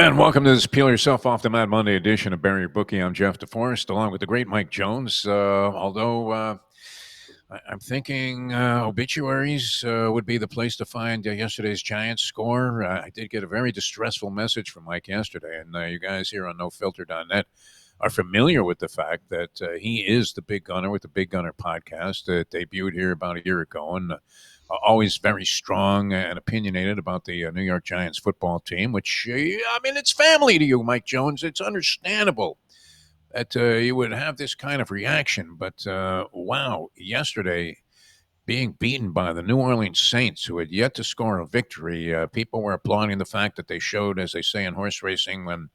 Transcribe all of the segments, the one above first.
And welcome to this Peel Yourself Off the Mat Monday edition of Bury Your Bookie. I'm Jeff DeForest, along with the great Mike Jones. I'm thinking obituaries would be the place to find yesterday's Giants score. I did get a very distressful message from Mike yesterday, and you guys here on NoFilter.net are familiar with the fact that he is the Big Gunner with the Big Gunner podcast that debuted here about a year ago, and always very strong and opinionated about the New York Giants football team, which, it's family to you, Mike Jones. It's understandable that you would have this kind of reaction. But, wow, yesterday, being beaten by the New Orleans Saints, who had yet to score a victory, people were applauding the fact that they showed, as they say in horse racing, when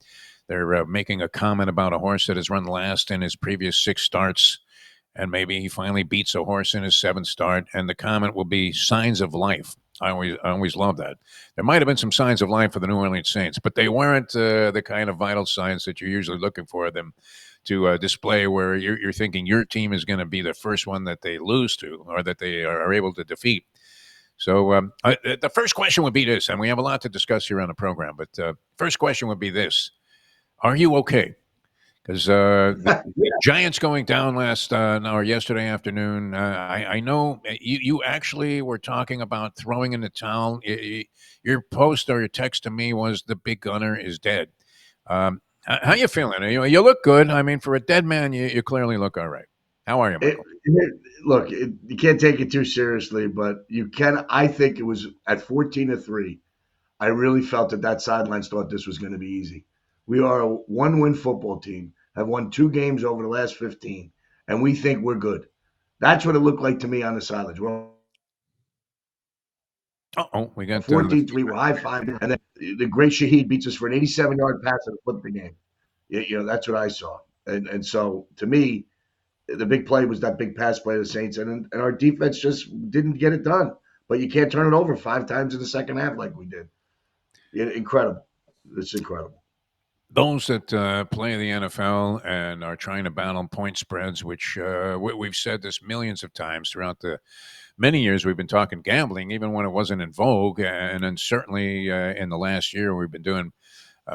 they're making a comment about a horse that has run last in his previous 6 starts, and maybe he finally beats a horse in his 7th start, and the comment will be signs of life. I always love that. There might have been some signs of life for the New Orleans Saints, but they weren't the kind of vital signs that you're usually looking for them to display, where you're thinking your team is going to be the first one that they lose to or that they are able to defeat. So the first question would be this, and we have a lot to discuss here on the program, but first question would be this. Are you okay? Because the Giants going down yesterday afternoon. I know you actually were talking about throwing in the towel. Your post or your text to me was the Big Gunner is dead. How you feeling? You look good. I mean, for a dead man, you clearly look all right. How are you, Michael? You can't take it too seriously, but you can. I think it was at 14-3. I really felt that sidelines thought this was going to be easy. We are a one-win football team, have won 2 games over the last 15, and we think we're good. That's what it looked like to me on the sidelines. We got 14-3. We're high-fiving, and then the great Shaheed beats us for an 87-yard pass and flip the game. That's what I saw. And so, to me, the big play was that big pass play to the Saints, and our defense just didn't get it done. But you can't turn it over 5 times in the second half like we did. Incredible. It's incredible. Those that play the NFL and are trying to battle point spreads, which we've said this millions of times throughout the many years we've been talking gambling, even when it wasn't in vogue, and then certainly in the last year we've been doing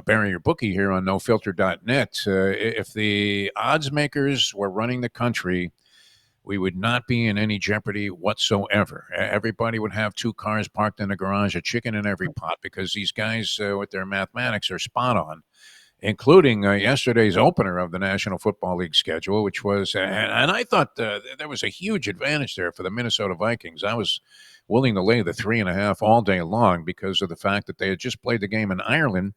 Bury Your Bookie here on NoFilter.net. If the odds makers were running the country, we would not be in any jeopardy whatsoever. Everybody would have 2 cars parked in the garage, a chicken in every pot, because these guys with their mathematics are spot on, including yesterday's opener of the National Football League schedule, which was, and I thought there was a huge advantage there for the Minnesota Vikings. I was willing to lay the 3.5 all day long because of the fact that they had just played the game in Ireland,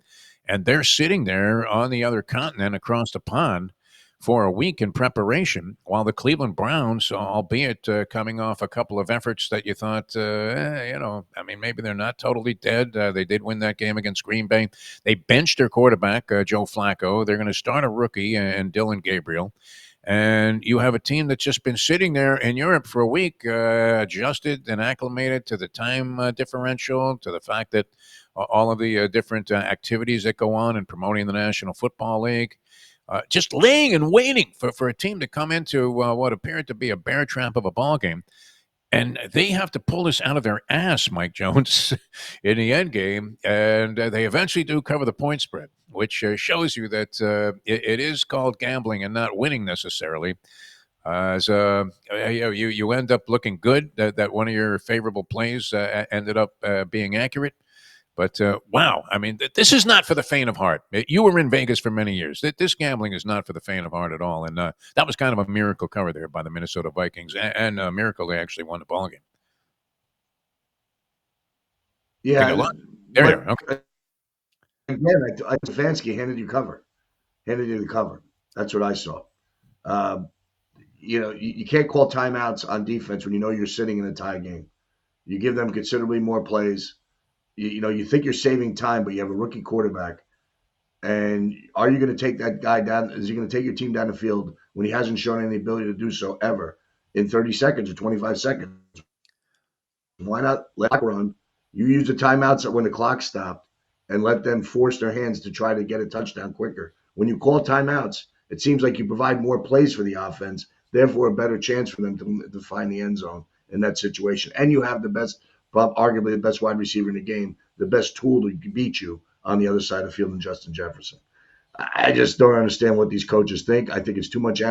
and they're sitting there on the other continent across the pond for a week in preparation, while the Cleveland Browns, albeit coming off a couple of efforts that you thought, maybe they're not totally dead. They did win that game against Green Bay. They benched their quarterback, Joe Flacco. They're going to start a rookie and Dylan Gabriel. And you have a team that's just been sitting there in Europe for a week, adjusted and acclimated to the time differential, to the fact that all of the different activities that go on in promoting the National Football League. Just laying and waiting for a team to come into what appeared to be a bear trap of a ball game. And they have to pull this out of their ass, Mike Jones, in the end game. And they eventually do cover the point spread, which shows you that it is called gambling and not winning necessarily. You end up looking good, that one of your favorable plays ended up being accurate. But, wow, I mean, this is not for the faint of heart. You were in Vegas for many years. This gambling is not for the faint of heart at all. And that was kind of a miracle cover there by the Minnesota Vikings. And a miracle they actually won the ballgame. Yeah. There you are. Okay. Again, Stefanski handed you the cover. That's what I saw. You can't call timeouts on defense when you know you're sitting in a tie game. You give them considerably more plays. You think you're saving time, but you have a rookie quarterback. And are you going to take that guy down? Is he going to take your team down the field when he hasn't shown any ability to do so ever in 30 seconds or 25 seconds? Why not let the clock run? You use the timeouts when the clock stopped and let them force their hands to try to get a touchdown quicker. When you call timeouts, it seems like you provide more plays for the offense, therefore a better chance for them to find the end zone in that situation. And you have arguably the best wide receiver in the game, the best tool to beat you on the other side of the field than Justin Jefferson. I just don't understand what these coaches think. I think it's too much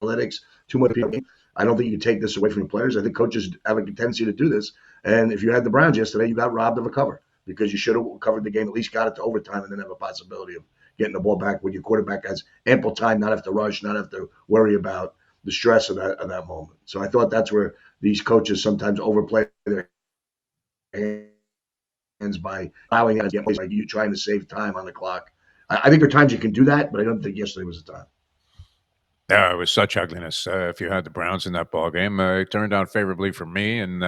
analytics, too much people. I don't think you can take this away from the players. I think coaches have a tendency to do this. And if you had the Browns yesterday, you got robbed of a cover because you should have covered the game, at least got it to overtime, and then have a possibility of getting the ball back when your quarterback has ample time, not have to rush, not have to worry about the stress of that moment. So I thought that's where these coaches sometimes overplay their hands by allowing it to get by you trying to save time on the clock. I think there are times you can do that, but I don't think yesterday was the time. Yeah, it was such ugliness. If you had the Browns in that ball game, it turned out favorably for me, and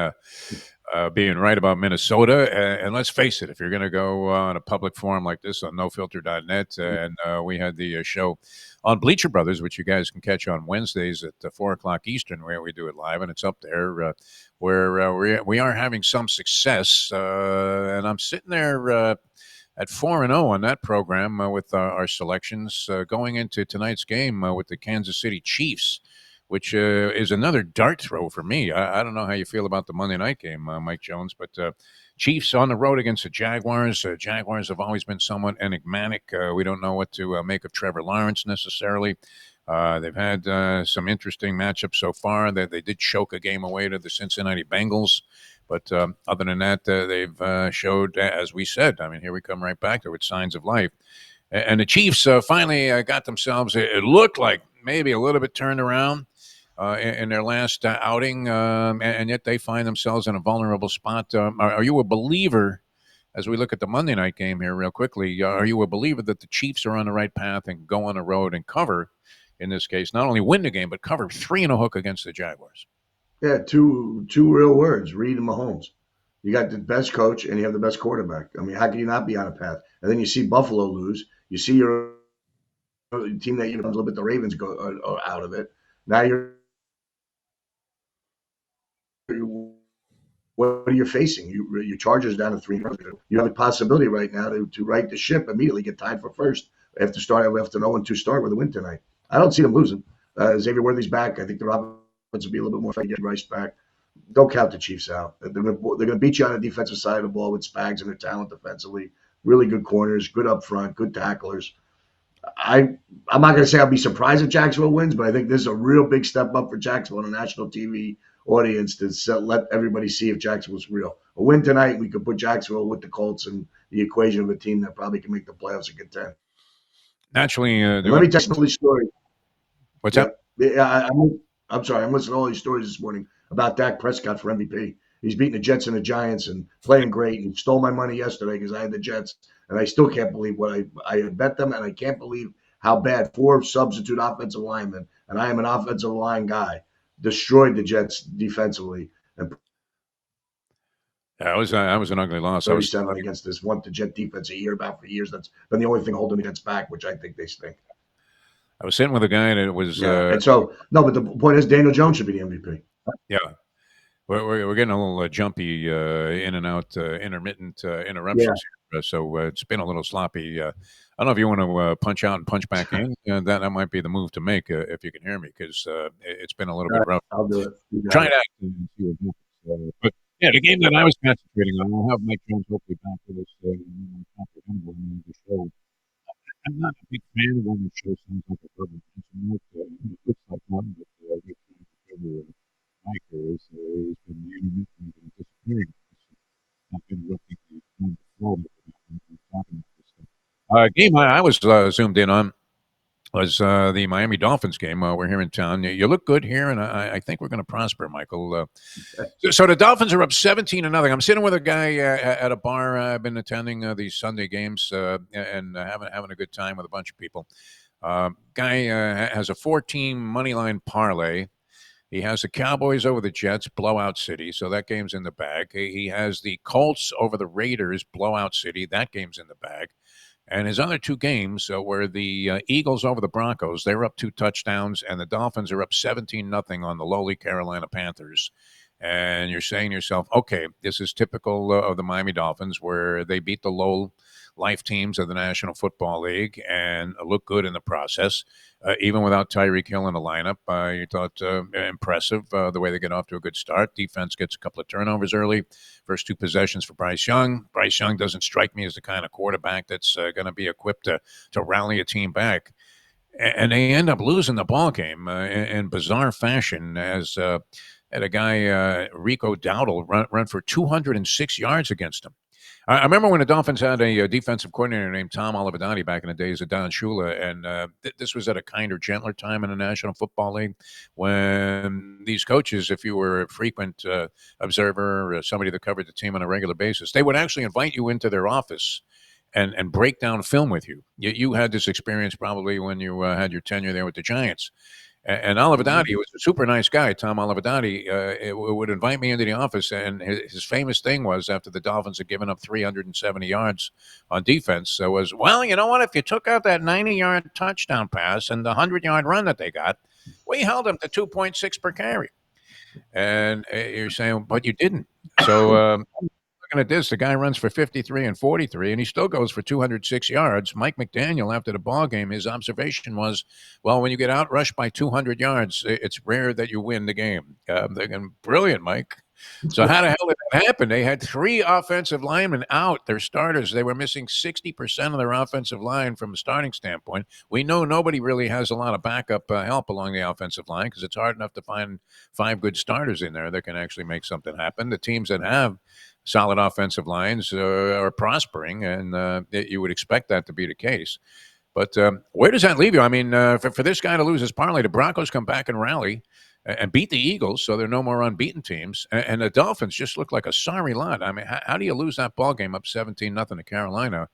being right about Minnesota. And let's face it, if you're going to go on a public forum like this on nofilter.net, and we had the show on Bleacher Brothers, which you guys can catch on Wednesdays at 4 o'clock Eastern, where we do it live, and it's up there, where we are having some success. And I'm sitting there at 4-0 on that program with our selections going into tonight's game with the Kansas City Chiefs, which is another dart throw for me. I don't know how you feel about the Monday night game, Mike Jones, but Chiefs on the road against the Jaguars. Jaguars have always been somewhat enigmatic. We don't know what to make of Trevor Lawrence necessarily. They've had some interesting matchups so far. They did choke a game away to the Cincinnati Bengals. But other than that, they've showed, as we said, I mean, here we come right back to it, signs of life. And the Chiefs finally got themselves, it looked like maybe a little bit turned around in their last outing, and yet they find themselves in a vulnerable spot. Are you a believer, as we look at the Monday night game here real quickly, are you a believer that the Chiefs are on the right path and go on the road and cover, in this case, not only win the game, but cover 3 and a hook against the Jaguars? Yeah, two real words, Reed and Mahomes. You got the best coach and you have the best quarterback. I mean, how can you not be on a path? And then you see Buffalo lose. You see your team that you know a little bit the Ravens go out of it. Now what are you facing? Your Chargers down to 3. You have a possibility right now to right the ship immediately, get tied for first after an 0-2 start with a win tonight. I don't see them losing. Xavier Worthy's back. I think the offense will be a little bit more fun to get Rice back. Don't count the Chiefs out. They're going to beat you on the defensive side of the ball with Spags and their talent defensively. Really good corners, good up front, good tacklers. I'm not going to say I'll be surprised if Jacksonville wins, but I think this is a real big step up for Jacksonville on a national TV audience to let everybody see if Jacksonville's real. A win tonight, we could put Jacksonville with the Colts in the equation of a team that probably can make the playoffs and contend. Naturally, and let me tell you some of these stories. What's Yeah, that? yeah. I'm sorry. I'm listening to all these stories this morning about Dak Prescott for MVP. He's beating the Jets and the Giants and playing great. And he stole my money yesterday because I had the Jets, and I still can't believe what I bet them, and I can't believe how bad 4 substitute offensive linemen, and I am an offensive line guy, destroyed the Jets defensively. And That was an ugly loss. I was 37 against this one the Jet defense a year about for years. That's been the only thing holding the Jets back, which I think they stink. sitting with a guy that was Yeah, and so no, but the point is Daniel Jones should be the MVP. yeah. We're getting a little jumpy, in and out, intermittent Yeah, interruptions here, so it's been a little sloppy. I don't know if you want to punch out and punch back in. That might be the move to make if you can hear me, because it's been a little bit rough. I'll do it. You got Try it. that and see what happens. But yeah, the game that I was concentrating on, I'll have Mike Jones hopefully back with us comprehensible in the show. I'm not a big fan of when the show sounds like a verbal note. It looks like one, but we're trying to cover Mike has been intermittently disappearing. Not been roughly on the floor talking about this stuff. Game I was zoomed in on was the Miami Dolphins game. We're here in town. You look good here, and I think we're going to prosper, Michael. So the Dolphins are up 17-0. I'm sitting with a guy at a bar. I've been attending these Sunday games and having a good time with a bunch of people. Guy has a 4-team money line parlay. He has the Cowboys over the Jets, blowout city, so that game's in the bag. He has the Colts over the Raiders, blowout city, that game's in the bag. And his other 2 games were the Eagles over the Broncos. They were up 2 touchdowns, and the Dolphins are up 17-0 on the lowly Carolina Panthers. And you're saying to yourself, okay, this is typical of the Miami Dolphins, where they beat the life teams of the National Football League and look good in the process. Even without Tyreek Hill in the lineup, you thought impressive the way they get off to a good start. Defense gets a couple of turnovers early. First two possessions for Bryce Young. Bryce Young doesn't strike me as the kind of quarterback that's going to be equipped to rally a team back. And they end up losing the ball game in bizarre fashion as had a guy, Rico Dowdle, run for 206 yards against him. I remember when the Dolphins had a defensive coordinator named Tom Olivedani back in the days of Don Shula, and this was at a kinder, gentler time in the National Football League when these coaches, if you were a frequent observer or somebody that covered the team on a regular basis, they would actually invite you into their office and break down film with you. You had this experience probably when you had your tenure there with the Giants. And Olivedani was a super nice guy. Tom Olivedani would invite me into the office, and his famous thing was after the Dolphins had given up 370 yards on defense, was, well, you know what? If you took out that 90-yard touchdown pass and the 100-yard run that they got, we held them to 2.6 per carry. And you're saying, but you didn't. So looking at this, the guy runs for 53 and 43, and he still goes for 206 yards. Mike McDaniel, after the ball game, his observation was, well, when you get outrushed by 200 yards, it's rare that you win the game. They're going, brilliant, Mike. So how the hell did that happen? They had 3 offensive linemen out, their starters. They were missing 60% of their offensive line from a starting standpoint. We know nobody really has a lot of backup help along the offensive line because it's hard enough to find 5 good starters in there that can actually make something happen. The teams that have solid offensive lines are prospering, and you would expect that to be the case. But where does that leave you? I mean, for this guy to lose his parlay, the Broncos come back and rally and beat the Eagles, so they're no more unbeaten teams. And the Dolphins just look like a sorry lot. I mean, how do you lose that ball game up 17-0 to Carolina?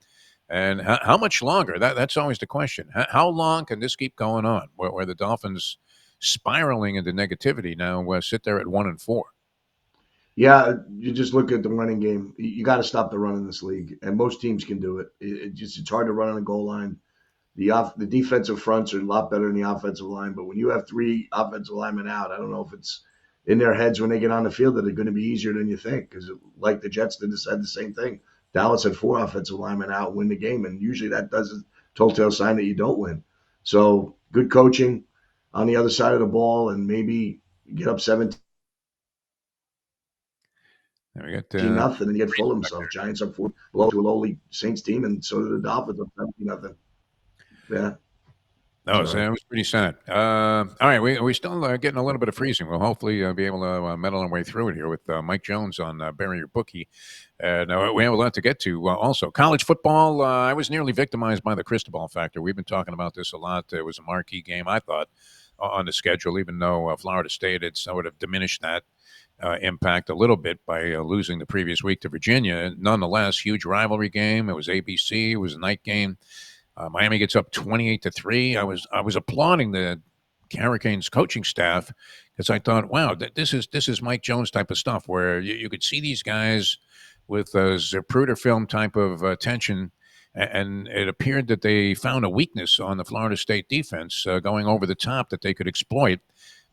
And how much longer? That's always the question. How long can this keep going on, where the Dolphins spiraling into negativity now sit there at 1-4? Yeah, you just look at the running game. You got to stop the run in this league, and most teams can do it. It's hard to run on the goal line. The defensive fronts are a lot better than the offensive line, but when you have 3 offensive linemen out, I don't know if it's in their heads when they get on the field that they're going to be easier than you think. Because like the Jets had the same thing. Dallas had 4 offensive linemen out, win the game, and usually that does a telltale sign that you don't win. So good coaching on the other side of the ball, and maybe get up 17 There we got nothing, and you get full of himself. Giants up 4 below to a lowly Saints team, and so did the Dolphins up 17 nothing. Yeah. No, so it was pretty sad. All right, we still getting a little bit of freezing. We'll hopefully be able to meddle our way through it here with Mike Jones on Bury Your Bookie. And we have a lot to get to. Also, college football, I was nearly victimized by the Cristobal factor. We've been talking about this a lot. It was a marquee game, I thought, on the schedule, even though Florida State had sort of diminished that impact a little bit by losing the previous week to Virginia. Nonetheless, huge rivalry game. It was ABC. It was a night game. Miami gets up 28-3. I was applauding the Hurricanes coaching staff because I thought, wow, this is Mike Jones type of stuff where you could see these guys with Zapruder film type of tension, and it appeared that they found a weakness on the Florida State defense going over the top that they could exploit.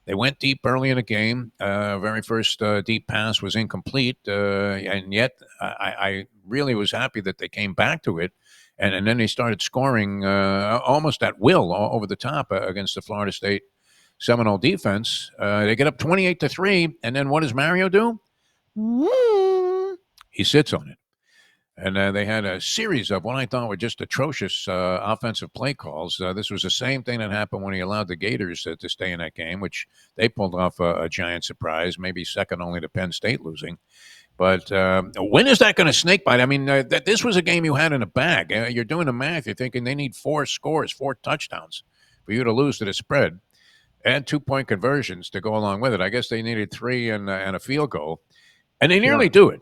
They went deep early in the game. Very first deep pass was incomplete, and yet I really was happy that they came back to it. And then they started scoring almost at will over the top against the Florida State Seminole defense. They get up 28-3, and then what does Mario do? He sits on it. And they had a series of what I thought were just atrocious offensive play calls. This was the same thing that happened when he allowed the Gators to stay in that game, which they pulled off a giant surprise, maybe second only to Penn State losing. But when is that going to snake bite? I mean, this was a game you had in a bag. You're doing the math. You're thinking they need 4 scores, 4 touchdowns for you to lose to the spread, and 2-point conversions to go along with it. I guess they needed 3 and a field goal, and they nearly do it.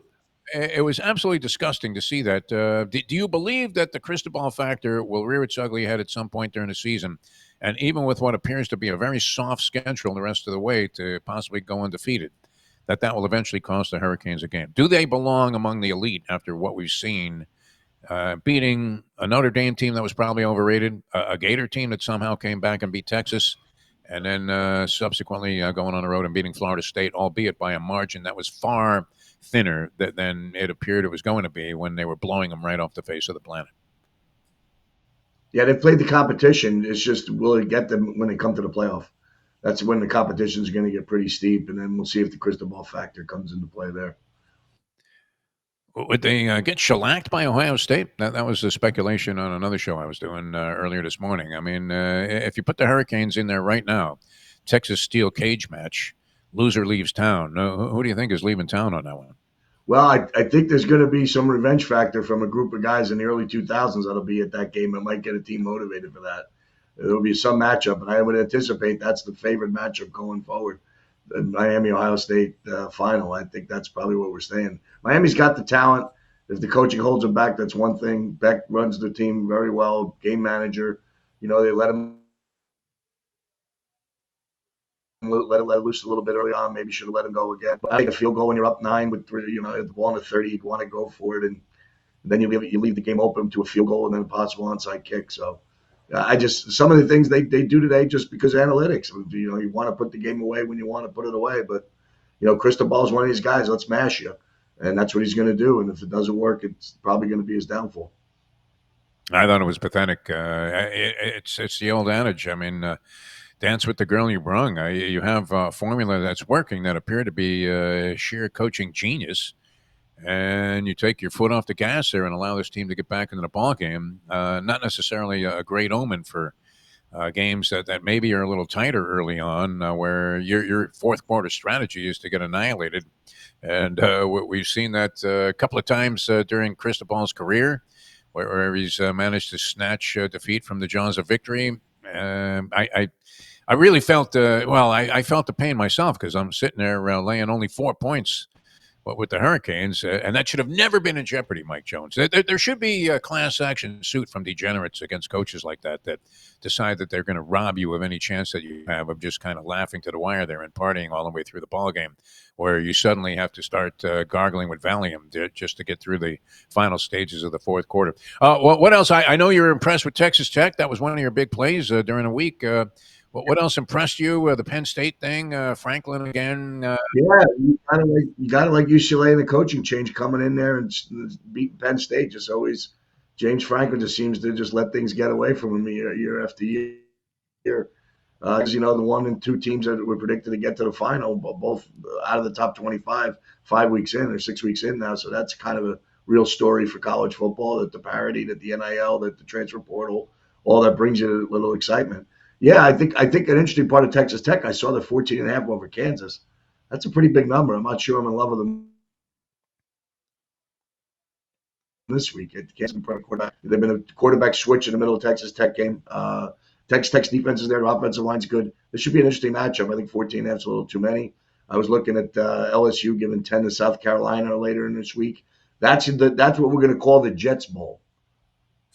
It was absolutely disgusting to see that. Do you believe that the Cristobal factor will rear its ugly head at some point during the season? And even with what appears to be a very soft schedule the rest of the way to possibly go undefeated, that will eventually cost the Hurricanes a game. Do they belong among the elite after what we've seen, beating a Notre Dame team that was probably overrated, a Gator team that somehow came back and beat Texas, and then subsequently going on the road and beating Florida State, albeit by a margin that was far thinner than it appeared it was going to be when they were blowing them right off the face of the planet. Yeah, they've played the competition. It's just will it get them when they come to the playoff? That's when the competition is going to get pretty steep, and then we'll see if the crystal ball factor comes into play there. Would they get shellacked by Ohio State? That was the speculation on another show I was doing earlier this morning. I mean, if you put the Hurricanes in there right now, Texas steel cage match, loser leaves town. Who do you think is leaving town on that one? Well, I think there's going to be some revenge factor from a group of guys in the early 2000s that'll be at that game. It might get a team motivated for that. There'll be some matchup, and I would anticipate that's the favorite matchup going forward. The Miami Ohio State final. I think that's probably what we're saying. Miami's got the talent. If the coaching holds them back, that's one thing. Beck runs the team very well. Game manager. They let him loose a little bit early on. Maybe should have let him go again. But I think a field goal when you're up 9 with 3, the ball in the 30, you'd want to go for it, and then you leave the game open to a field goal and then a possible onside kick. So some of the things they do today just because of analytics. You want to put the game away when you want to put it away, but Cristobal's one of these guys. Let's mash you, and that's what he's going to do. And if it doesn't work, it's probably going to be his downfall. I thought it was pathetic. It's the old adage. I mean, dance with the girl you brung. You have a formula that's working that appeared to be sheer coaching genius, and you take your foot off the gas there and allow this team to get back into the ball game. Not necessarily a great omen for games that maybe are a little tighter early on, where your fourth quarter strategy is to get annihilated. And we've seen that a couple of times during Cristobal's career, where he's managed to snatch defeat from the jaws of victory. I really felt I felt the pain myself because I'm sitting there laying only 4 points with the Hurricanes, and that should have never been in jeopardy, Mike Jones. There should be a class action suit from degenerates against coaches like that decide that they're going to rob you of any chance that you have of just kind of laughing to the wire there and partying all the way through the ball game, where you suddenly have to start gargling with Valium just to get through the final stages of the fourth quarter. What else? I know you're impressed with Texas Tech. That was one of your big plays during the week. What else impressed you? The Penn State thing, Franklin again. Yeah, you gotta like UCLA and the coaching change coming in there and beat Penn State. Just always, James Franklin just seems to just let things get away from him year after year. As the 1 and 2 teams that were predicted to get to the final, but both out of the top 25, 5 weeks in or 6 weeks in now. So that's kind of a real story for college football. That the parity, that the NIL, that the transfer portal, all that brings you a little excitement. Yeah, I think an interesting part of Texas Tech. I saw the 14.5 over Kansas. That's a pretty big number. I'm not sure I'm in love with them this week. Kansas been playing quarterback. They've been a quarterback switch in the middle of Texas Tech game. Texas Tech's defense is there. The offensive line's good. This should be an interesting matchup. I think 14.5 is a little too many. I was looking at LSU giving 10 to South Carolina later in this week. That's what we're going to call the Jets Bowl.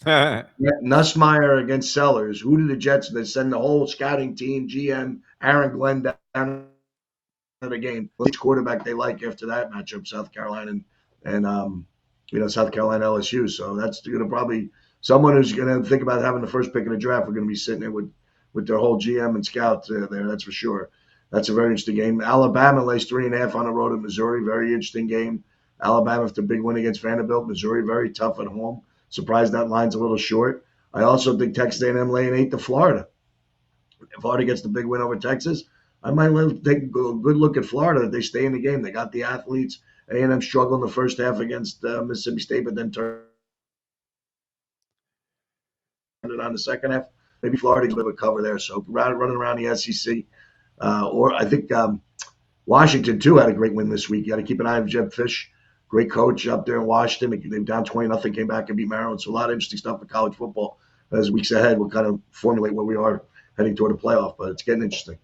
Nussmeier against Sellers. Who do the Jets? They send the whole scouting team, GM, Aaron Glenn down to the game. Which quarterback they like after that matchup, South Carolina and South Carolina LSU. So that's going to probably someone who's going to think about having the first pick in the draft. We're going to be sitting there with their whole GM and scouts there. That's for sure. That's a very interesting game. Alabama lays 3.5 on the road at Missouri. Very interesting game. Alabama after a big win against Vanderbilt. Missouri very tough at home. Surprised that line's a little short. I also think Texas A&M laying 8 to Florida. If Florida gets the big win over Texas, I might take a good look at Florida that they stay in the game. They got the athletes. A&M struggled in the first half against Mississippi State, but then turned it on the second half. Maybe Florida gets a bit of a cover there. So running around the SEC. Or I think Washington, too, had a great win this week. You got to keep an eye on Jeb Fish. Great coach up there in Washington. They were down 20-0, came back and beat Maryland. So a lot of interesting stuff in college football. As weeks ahead, we'll kind of formulate where we are heading toward a playoff, but it's getting interesting.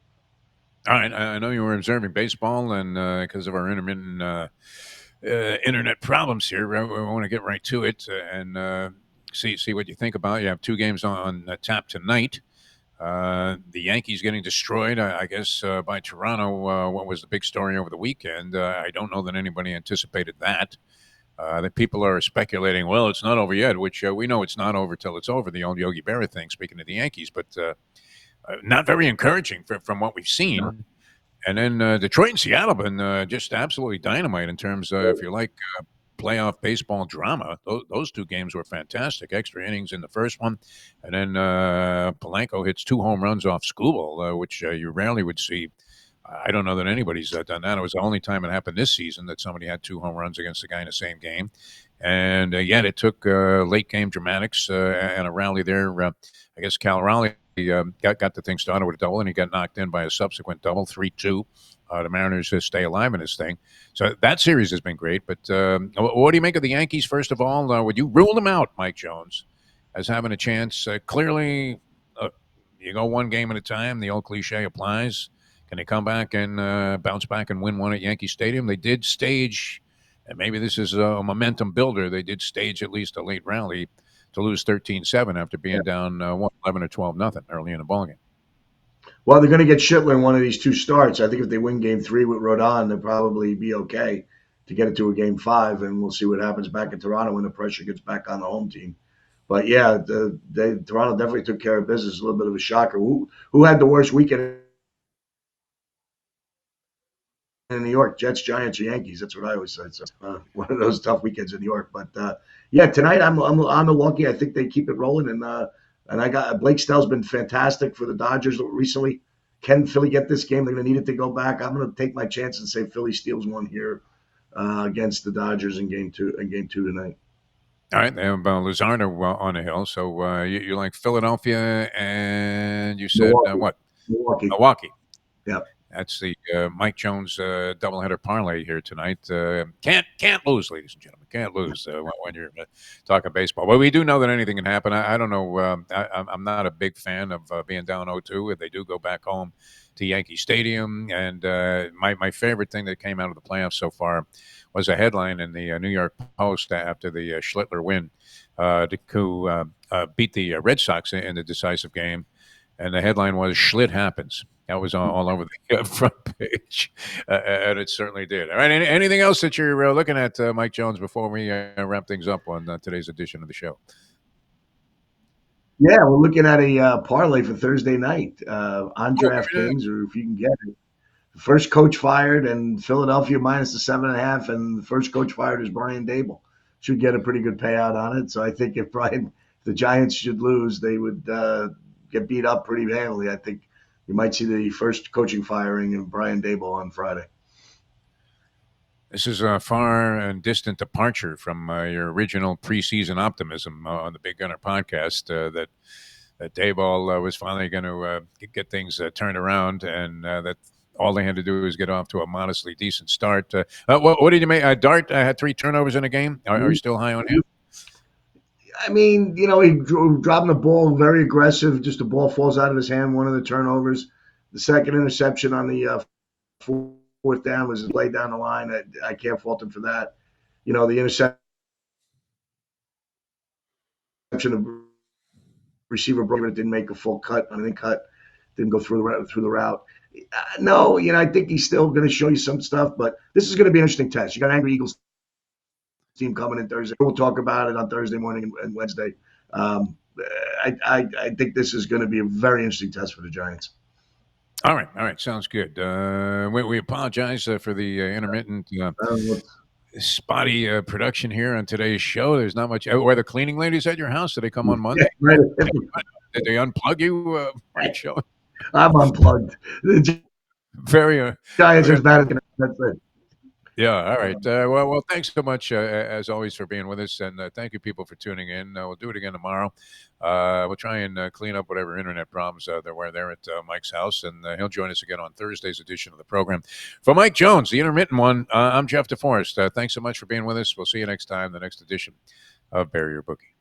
All right, I know you were observing baseball, and because of our intermittent internet problems here, we want to get right to it and see what you think about it. You have 2 games on tap tonight. The Yankees getting destroyed, I guess, by Toronto. What was the big story over the weekend? I don't know that anybody anticipated that. That people are speculating, well, it's not over yet, which we know it's not over till it's over, the old Yogi Berra thing, speaking of the Yankees, but not very encouraging from what we've seen. And then Detroit and Seattle been just absolutely dynamite in terms of if you like playoff baseball drama. Those two games were fantastic. Extra innings in the first one, and then Polanco hits 2 home runs off Skubal, which you rarely would see. I don't know that anybody's done that. It was the only time it happened this season that somebody had 2 home runs against a guy in the same game. And yet it took late game dramatics and a rally there. I guess Cal Raleigh got the thing started with a double, and he got knocked in by a subsequent double, 3-2. The Mariners stay alive in this thing. So that series has been great. But what do you make of the Yankees, first of all? Would you rule them out, Mike Jones, as having a chance? Clearly, you go one game at a time. The old cliche applies. Can they come back and bounce back and win one at Yankee Stadium? They did stage, and maybe this is a momentum builder, they did stage at least a late rally to lose 13-7 after being down 11 or 12-0 early in the ballgame. Well, they're going to get Schitler in one of these two starts. I think if they win Game 3 with Rodon, they'll probably be okay to get it to a Game 5, and we'll see what happens back in Toronto when the pressure gets back on the home team. But yeah, Toronto definitely took care of business. A little bit of a shocker. Who had the worst weekend in New York? Jets, Giants, or Yankees? That's what I always said. So one of those tough weekends in New York. But yeah, tonight I'm Milwaukee. I think they keep it rolling, and I got Blake Snell's been fantastic for the Dodgers recently. Can Philly get this game? They're going to need it to go back. I'm going to take my chance and say Philly steals one here against the Dodgers in Game 2 tonight. All right, they have Luzardo on the hill. So you like Philadelphia, and you said what? Milwaukee. Yeah. That's the Mike Jones doubleheader parlay here tonight. Can't lose, ladies and gentlemen. Can't lose when you're talking baseball. But we do know that anything can happen. I don't know. I'm not a big fan of being down 0-2 if they do go back home to Yankee Stadium. And my favorite thing that came out of the playoffs so far was a headline in the New York Post after the Schlittler win, who beat the Red Sox in the decisive game. And the headline was "Schlit happens." That was all over the front page, and it certainly did. All right, anything else that you're looking at, Mike Jones, before we wrap things up on today's edition of the show? Yeah, we're looking at a parlay for Thursday night on DraftKings, or if you can get it. The first coach fired, and Philadelphia minus the 7.5, and the first coach fired is Brian Daboll. Should get a pretty good payout on it. So I think if the Giants should lose, they would get beat up pretty handily. I think you might see the first coaching firing of Brian Daboll on Friday. This is a far and distant departure from your original preseason optimism on the Big Gunner podcast that Daboll was finally going to get things turned around, and that all they had to do was get off to a modestly decent start. What did you make? Dart had 3 turnovers in a game. Are you still high on him? I mean, he dropping the ball very aggressive. Just the ball falls out of his hand. One of the turnovers. The second interception on the fourth down was laid down the line. I can't fault him for that. The interception of receiver broke it, didn't make a full cut on an cut. Didn't go through the route. No, I think he's still going to show you some stuff, but this is going to be an interesting test. You got an angry Eagles team coming in Thursday. We'll talk about it on Thursday morning and Wednesday. I think this is going to be a very interesting test for the Giants. All right, sounds good. We apologize for the intermittent, spotty production here on today's show. There's not much. Were the cleaning ladies at your house? Did they come on Monday? Yeah, did they unplug you, Mike Show? I'm unplugged. Very Giants are bad. That's it. Yeah, all right. Well, thanks so much, as always, for being with us, and thank you, people, for tuning in. We'll do it again tomorrow. We'll try and clean up whatever internet problems there were there at Mike's house, and he'll join us again on Thursday's edition of the program. For Mike Jones, the intermittent one, I'm Jeff DeForest. Thanks so much for being with us. We'll see you next time, the next edition of Bury Your Bookie.